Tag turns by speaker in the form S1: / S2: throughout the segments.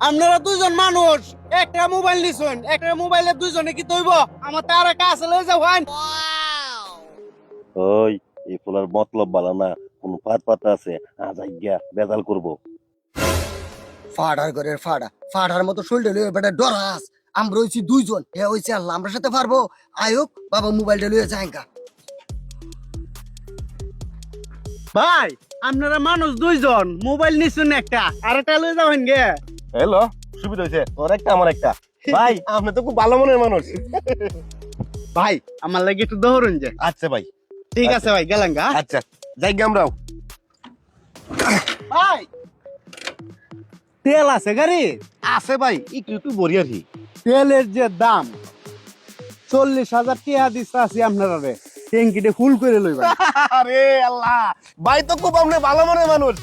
S1: আপনারা দুইজন মানুষ একটা মোবাইল নিছেন, একটা মোবাইলে দুইজনে কি তৈব? আমার তো আর একটা আছে, লয়ে যাও ভাই।
S2: ওই এই পোলার মতলব ভালো না, কোন পাতা আছে আজাই গিয়া বেজাল করবো।
S3: ফাড়ার করে ফাড়ার মতো শরীরটা লইয়া বেটা ডরাস। আমরা হইছি দুইজন, হে হইছে আল্লাহ, আমরা সাথে পারবো। আয়োক বাবা মোবাইলটা লইয়া যায়গা।
S1: ভাই আপনারা মানুষ দুইজন, মোবাইল নিছেন একটা, আর একটা লয়ে যাবেন গে।
S2: হ্যালো, সুবিধা হয়েছে, তোর একটা আমার একটা। ভাই আপনি তো খুব ভালো মনের মানুষ।
S1: ভাই আমার লাগে একটু দৌড়ুন যে।
S2: আচ্ছা ভাই,
S1: ঠিক আছে ভাই, গেলাম গা।
S2: আচ্ছা যাই গে আমরাও।
S1: ভাই তেল আছে গাড়ি?
S2: আছে ভাই, একটু একটু বড়ি আর কি।
S1: তেলের যে দাম 40,000 টাকা দিচ্ছে আছি আপনারা রে, ট্যাঙ্কিতে ফুল করে লইবা।
S2: আরে আল্লাহ, ভাই তো খুব আপনি ভালো মনের মানুষ।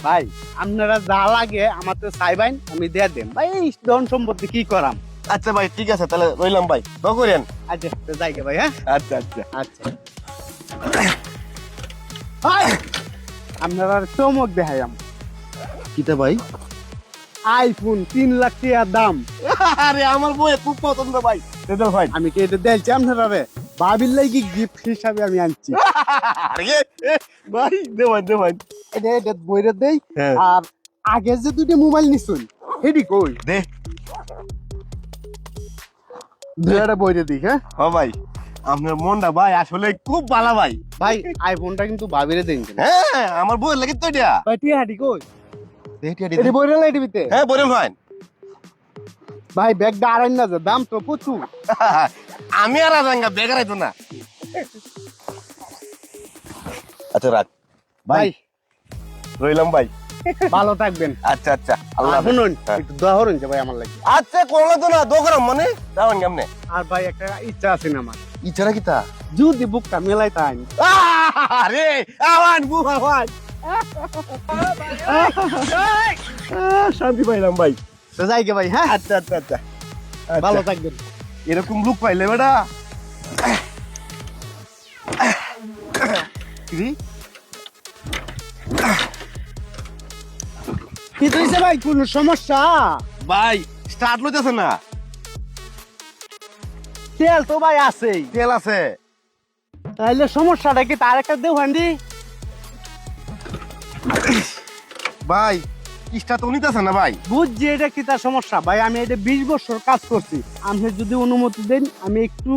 S1: ভাই আপনারা যা লাগে আমার তো চাইবেন, আমি দিয়ে দেন ভাই। এই ধন সম্পত্তি কি করাম?
S2: আচ্ছা ভাই ঠিক আছে, তাহলে রইলাম ভাই, দোয়া করেন।
S1: আচ্ছা তো যাই গে ভাই। হ্যাঁ
S2: আচ্ছা আচ্ছা
S1: আচ্ছা ভাই, আপনারা চমক দেখাই
S2: কিতা ভাই?
S1: আইফোন 3 লাখ টাকা দাম।
S2: আরে আমার বই খুব পছন্দ ভাই, দেদাল ভাই।
S1: আমি কি এটা দেখছি আপনারা রে, ভাবির লাগি গিফট হিসাবে আমি আনছি।
S2: আরে ভাই দেওয়ান দেওয়ান
S1: এটা এটা বইরে দেই।
S2: হ্যাঁ।
S1: আর আগে যে দুটো মোবাইল নিছুন হেডি কই
S2: দে।
S1: দুইটা বইরে দিই। হ্যাঁ
S2: ও ভাই, আপনার মনটা ভাই আসলে খুব ভালো ভাই।
S1: ভাই আইফোনটা কিন্তু ভাবিরে দেন।
S2: হ্যাঁ আমার বই লাগে তো এটা।
S1: ভাই টিয়া হাডি কই?
S2: দেখি
S1: এটি বইরে না এটিতে?
S2: হ্যাঁ বলেন ভাই।
S1: ভাই ব্যাগটা আড়াই না, দাম তো প্রচুর।
S2: আমি আর আজাঙ্গা বেকার আইতো না। আচ্ছা রাখ ভাই,
S1: ভাই
S2: রইলাম ভাই।
S1: ভালো থাকবেন।
S2: আচ্ছা আচ্ছা, আল্লাহ
S1: আর শুনুন,
S2: হ্যাঁ।
S1: একটু দোয়া করুন যে ভাই আমার লাগি।
S2: আচ্ছা করলে তো না, দোকান মানে যাবেন কেমনে?
S1: আর ভাই একটা ইচ্ছা আছে না আমার,
S2: ইচ্ছাটা কি তা?
S1: যদি বুকটা মেলাই তাই।
S2: আরে আওয়ান বু আওয়ান, শান্তি পাইলাম ভাই।
S1: তো যাই গে ভাই। হ্যাঁ
S2: আচ্ছা আচ্ছা আচ্ছা,
S1: ভালো থাকবেন।
S2: এরকম লুক পাইলে বেটা।
S1: কি হইছে ভাই, কোন সমস্যা?
S2: ভাই স্টার্ট লইতেছে না।
S1: তেল তো ভাই আছেই,
S2: তেল আছে।
S1: তাইলে সমস্যাটা কি? তার একটা দেও হান্ডি।
S2: ভাই স্টার্ট তো নিতেছে না ভাই।
S1: বুঝছি এটা কি তার সমস্যা। ভাই আমি এটা 20 বছর কাজ করছি, আপনি যদি অনুমতি দেন আমি একটু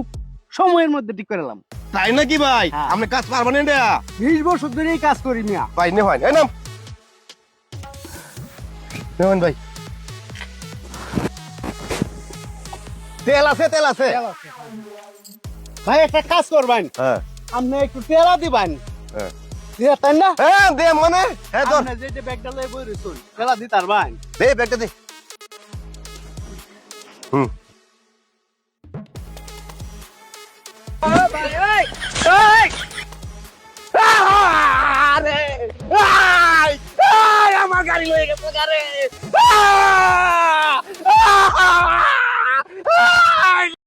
S1: সময়ের মধ্যে ঠিক করে এলাম।
S2: তাই নাকি ভাই?
S1: হ্যাঁ।
S2: আপনি কাজ পারবেন এটা?
S1: 20 বছর ধরেই কাজ করি মিয়া।
S2: ভাই নে ভাই, এই নাম নেবেন ভাই। তেল আছে তেল আছে।
S1: ভাই একটা কাজ করবেন,
S2: হ্যাঁ
S1: আপনি একটু তেলা দিবেন।
S2: হ্যাঁ
S1: দিয়ে তাই না?
S2: হ্যাঁ দে মানে, হ্যাঁ ধর
S1: আপনি যে ব্যাগটা লয়ে বই রইছুন, তেলা দি তার ভাই।
S2: দে ব্যাগটা দে। হুম
S1: আরে আমার গাড়ি লয়ে গেছে গাড়ি।